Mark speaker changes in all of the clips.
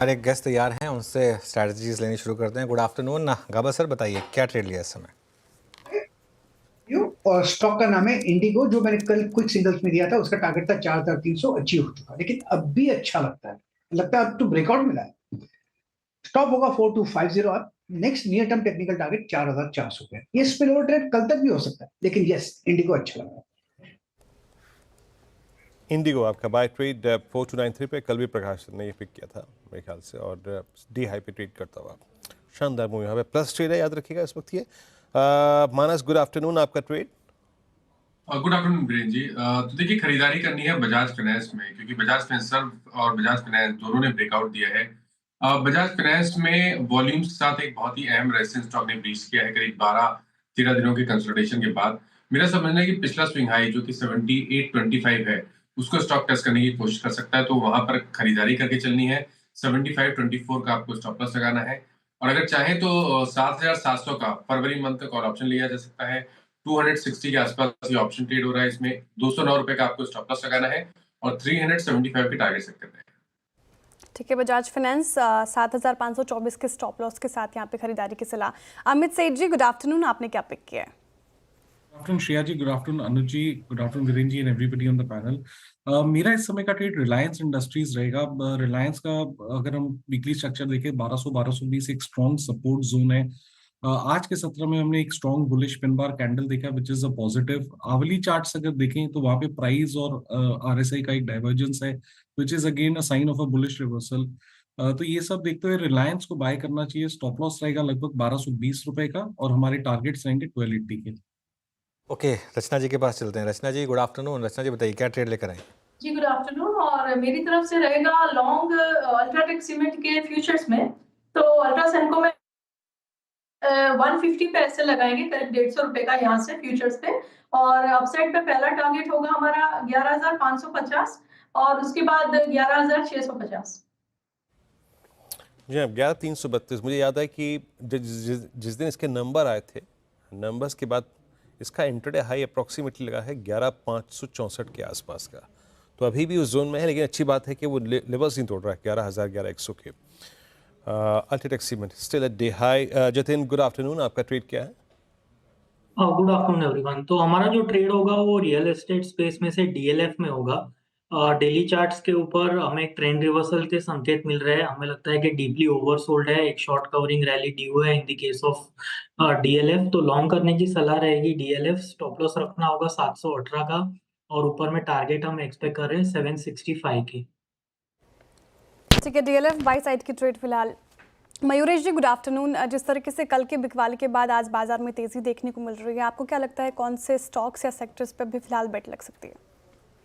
Speaker 1: हमारे एक गेस्ट तैयार हैं, उनसे स्ट्रैटेजीज लेनी शुरू करते हैं। गुड आफ्टरनून गाबा सर, बताइए क्या ट्रेड लिया इस समय।
Speaker 2: और स्टॉक का नाम है इंडिगो, जो मैंने कल क्विक सिग्नल्स में दिया था। उसका टारगेट था 4,300, अचीव हो चुका, लेकिन अब भी अच्छा लगता है अब तो ब्रेकआउट मिला है। स्टॉप होगा 4250 अब। Next near term technical target 4,400 पे। ये स्पिल ओवर ट्रेड कल तक भी हो सकता है, लेकिन यस, इंडिगो अच्छा लगा।
Speaker 3: इंडिगो आपका बाय ट्रेड 4293 पे कल भी प्रकाश ने ये पिक किया था मेरे ख्याल से, और डी हाई पे ट्रेड करता हुआ शानदार मूव यहाँ पे प्लस ट्रेड है, याद रखिएगा इस वक्त ये। मानस, गुड आफ्टरनून, आपका ट्रेड।
Speaker 4: गुड आफ्टरनून वीरेंद्र जी। तो देखिए, खरीदारी करनी है बजाज फाइनेंस में, क्योंकि बजाज फिनसर्व और बजाज फाइनेंस दोनों ने ब्रेकआउट दिया है। बजाज फाइनेंस में वॉल्यूम्स के साथ एक बहुत ही अहम रेजिस्टेंस स्टॉक ने ब्रीच किया है करीब 12-13 दिनों के कंसोलिडेशन के बाद। मेरा समझना है कि पिछला स्विंग हाई जो कि 7825 है, उसको स्टॉक टेस्ट करने की कोशिश कर सकता है, तो वहां पर खरीदारी करके चलनी है। 7524 का आपको स्टॉप लॉस लगाना है, और अगर चाहे तो 7700 का फरवरी मंथ का कॉल ऑप्शन लिया जा सकता है। 260 के आसपास ये ऑप्शन ट्रेड हो रहा है, इसमें 209 रुपए का आपको स्टॉप लॉस लगाना है और 375 के टारगेट सेट करना है।
Speaker 5: ठीक है, बजाज फाइनेंस 7524 के स्टॉप लॉस के साथ यहाँ पे खरीदारी की सलाह। अमित सेठ जी, गुड आफ्टरनून, आपने क्या पिक किया है?
Speaker 6: Good afternoon Shreya ji, good afternoon Anuj ji, good afternoon Virendra ji and everybody on the panel. मेरा इस समय का ट्रेड रिलायंस इंडस्ट्रीज रहेगा। रिलायंस का अगर हम वीकली स्ट्रक्चर देखें, 1200-1220 एक स्ट्रॉन्ग सपोर्ट जोन है। आज के सत्र में हमने एक strong bullish pin bar candle देखा, which is a positive. Hourly charts अगर देखें तो वहां पे प्राइस और आरएसआई का एक डाइवर्जेंस है, which is again a sign of a bullish reversal. तो ये सब देखते हुए रिलायंस को बाय करना चाहिए। स्टॉप लॉस रहेगा लगभग 1220 रुपए का, और हमारे टारगेट्स रहेंगे 1280 के।
Speaker 1: ओके, रचना जी के पास चलते हैं। रचना जी, गुड आफ्टरनून। रचना जी, बताइए क्या ट्रेड लेकर आए।
Speaker 7: जी गुड आफ्टरनून, और मेरी तरफ से रहेगा लॉन्ग अल्ट्राटेक सीमेंट के फ्यूचर्स में। तो अल्ट्रासेनको में 150 पे ऐसे लगाएंगे, करीब 150 रुपए का यहाँ से फ्यूचर्स पे। और अपसाइड पे पहला टारगेट होगा हमारा 11,550, और उसके बाद 11,650।
Speaker 3: जी हाँ, 11,332। मुझे याद है कि जिस दिन इसके नंबर आए थे, नंबर्स के बाद इसका इंटरडे हाई अप्रॉक्सीमेटली लगा है 11,564 के आसपास का। तो अभी भी उस जोन में है, लेकिन अच्छी बात है कि वो लेवल्स नहीं तोड़ रहा है 11,000, 11,100 के। UltraTech cement still at day high. Jatin, good afternoon, आपका ट्रेड क्या है?
Speaker 8: Good afternoon everyone. तो हमारा जो ट्रेड होगा वो रियल एस्टेट स्पेस में से डीएलएफ में होगा। डेली चार्ट्स के ऊपर हमें एक ट्रेंड रिवर्सल के संकेत मिल रहे हैं। हमें लगता है कि डीपली ओवरसोल्ड है, एक शॉर्ट कवरिंग रैली ड्यू है in the case of DLF. तो लॉन्ग करने की सलाह रहेगी डीएलएफ। स्टॉप लॉस रखना होगा 718 का, और ऊपर में टारगेट हम एक्सपेक्ट कर रहे हैं 765 की।
Speaker 5: ठीक है, डीएलएफ बाई साइड की ट्रेड फिलहाल। मयूरेश जी, गुड आफ्टरनून। जिस तरीके से कल के बिकवाली के बाद आज बाजार में तेजी देखने को मिल रही है, आपको क्या लगता है कौन से स्टॉक्स या सेक्टर्स पे भी फिलहाल बेट लग सकती है?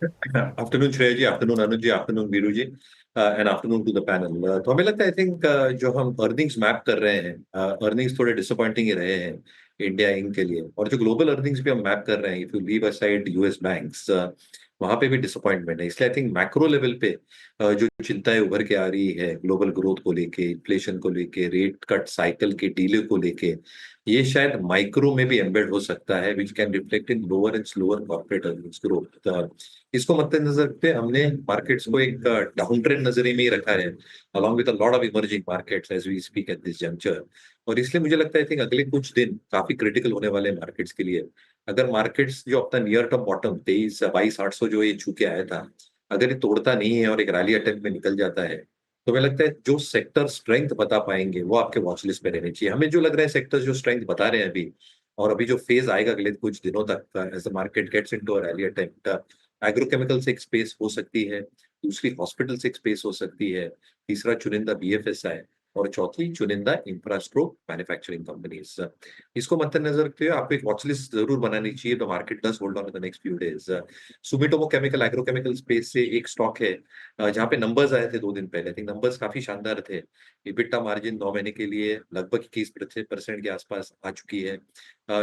Speaker 9: Afternoon Shreya ji, afternoon Anuj ji, afternoon Veeru ji, and afternoon to the panel. तो हमें लगता है, आई थिंक जो हम अर्निंग्स मैप कर रहे हैं, अर्निंग्स थोड़े डिसअपॉइंटिंग ही रहे हैं इंडिया इंक के लिए। और जो ग्लोबल अर्निंग्स भी हम मैप कर रहे हैं, if you leave aside US banks, वहां पे भी डिसअपॉइंटमेंट है। इसलिए आई थिंक मैक्रो लेवल पे जो चिंताएं उभर के आ रही है ग्लोबल ग्रोथ को लेके, इन्फ्लेशन को लेके, रेट कट साइकिल के डीले को लेके, ये शायद माइक्रो में भी एम्बेड हो सकता है, which can reflect in lower and slower corporate earnings growth. इसको मद्देनजर रखते हमने मार्केट्स को एक डाउन ट्रेंड नजरिए में ही रखा है, along with a lot of emerging markets as we speak at this juncture. और इसलिए मुझे लगता है, आई थिंक अगले कुछ दिन काफी क्रिटिकल होने वाले हैं मार्केट्स के लिए। अगर मार्केट्स जो अपना नियर टर्म बॉटम 23-22-800 जो ये छू के आया था, अगर ये तोड़ता नहीं है और एक रैली अटेम्प्ट में निकल जाता है, तो मुझे लगता है जो सेक्टर स्ट्रेंथ बता पाएंगे वो आपके वॉच लिस्ट में रहने चाहिए। हमें जो लग रहा है सेक्टर्स जो स्ट्रेंथ बता रहे हैं अभी, और अभी जो फेज आएगा अगले कुछ दिनों तक as the market gets into a rally attempt, agrochemical से एक स्पेस हो सकती है, दूसरी हॉस्पिटल से एक स्पेस हो सकती है, तीसरा चुनिंदा बीएफएसआई, और चौथी चुनिंदा इंफ्रास्ट्रक्चर मैन्युफैक्चरिंग कंपनीज। इसको मद्देनजर रखते हुए आपको एक वॉच लिस्ट जरूर बनानी चाहिए। The market does hold on in the next few days. Sumitomo chemical agrochemical space से एक स्टॉक है जहाँ पे नंबर्स आए थे 2 दिन पहले। आई थिंक नंबर्स काफी शानदार थे। इबिटा मार्जिन 9 महीने के लिए लगभग 21% के आसपास आ चुकी है।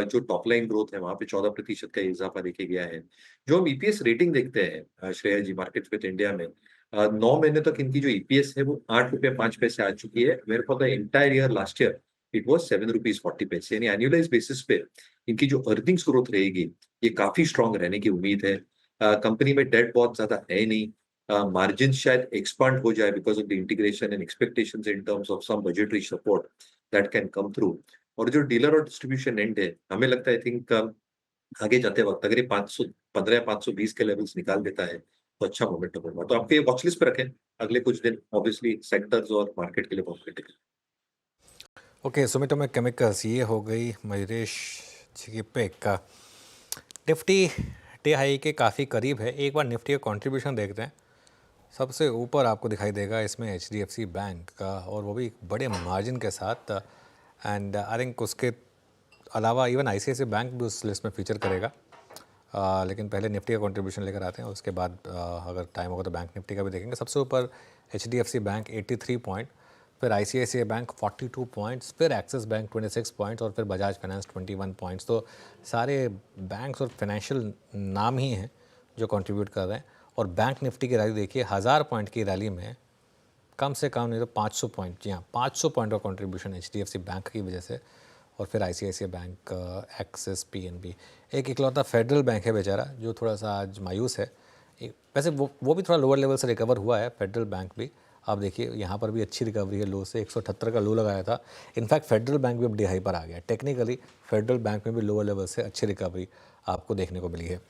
Speaker 9: जो टॉप लाइन ग्रोथ है वहां पे 14% का इजाफा देखे गया है। जो हम ईपीएस रेटिंग देखते हैं श्रेया जी, मार्केट विद इंडिया में 9 महीने तक इनकी जो ईपीएस है वो 8 रुपये 5 पैसे आ चुकी है। मेरे को the entire year last year it was 7 rupees 40 पैसे। यानी एनुअलाइज बेसिस पे इनकी जो अर्निंग्स ग्रोथ रहेगी ये काफी स्ट्रांग रहने की उम्मीद है। कंपनी में डेट बहुत ज्यादा है नहीं, मार्जिन शायद एक्सपांड हो जाए because of the integration and expectations in terms of some budgetary support that can come through. और जो डीलर और डिस्ट्रीब्यूशन एंड है, हमें लगता है आई थिंक आगे जाते वक्त अगर ये 515 या 520 के लेवल्स निकाल देता है तो अच्छा मोमेंटम होगा। तो आपके वॉच लिस्ट पे रखें अगले कुछ दिन, ऑब्वियसली सेक्टर्स और मार्केट के लिए बहुत क्रिटिकल।
Speaker 1: ओके, सुमिटोमो केमिकल्स, ये हो गई मयूरेश जी की पिक। निफ्टी डे हाई के काफ़ी करीब है। एक बार निफ्टी का कंट्रीब्यूशन देखते हैं। सबसे ऊपर आपको दिखाई देगा इसमें HDFC बैंक का, और वो भी बड़े मार्जिन के साथ। एंड आई थिंक उसके अलावा इवन ICICI बैंक भी उस लिस्ट में फीचर करेगा। लेकिन पहले निफ्टी का कंट्रीब्यूशन लेकर आते हैं, उसके बाद अगर टाइम होगा तो बैंक निफ्टी का भी देखेंगे। सबसे ऊपर HDFC बैंक 83 पॉइंट, फिर ICICI बैंक 42 पॉइंट्स, फिर एक्सिस बैंक 26 पॉइंट्स और फिर बजाज फाइनेंस 21 पॉइंट्स। तो सारे बैंक्स और फाइनेंशियल नाम ही हैं जो कंट्रीब्यूट कर रहे हैं। और बैंक निफ्टी की रैली देखिए, 1000 पॉइंट की रैली में कम से कम नहीं तो 500 पॉइंट, जी हाँ 500 पॉइंट का कंट्रीब्यूशन HDFC बैंक की वजह से। और फिर ICICI बैंक, एक्सिस, PNB। एक इकलौता फेडरल बैंक है बेचारा जो थोड़ा सा आज मायूस है। वैसे वो भी थोड़ा लोअर लेवल से रिकवर हुआ है, फेडरल बैंक भी। आप देखिए यहाँ पर भी अच्छी रिकवरी है, लो से 178 का लो लगाया था। इनफैक्ट फेडरल बैंक भी अब डे हाई पर आ गया। टेक्निकली फेडरल बैंक में भी लोअर लेवल से अच्छी रिकवरी आपको देखने को मिली है।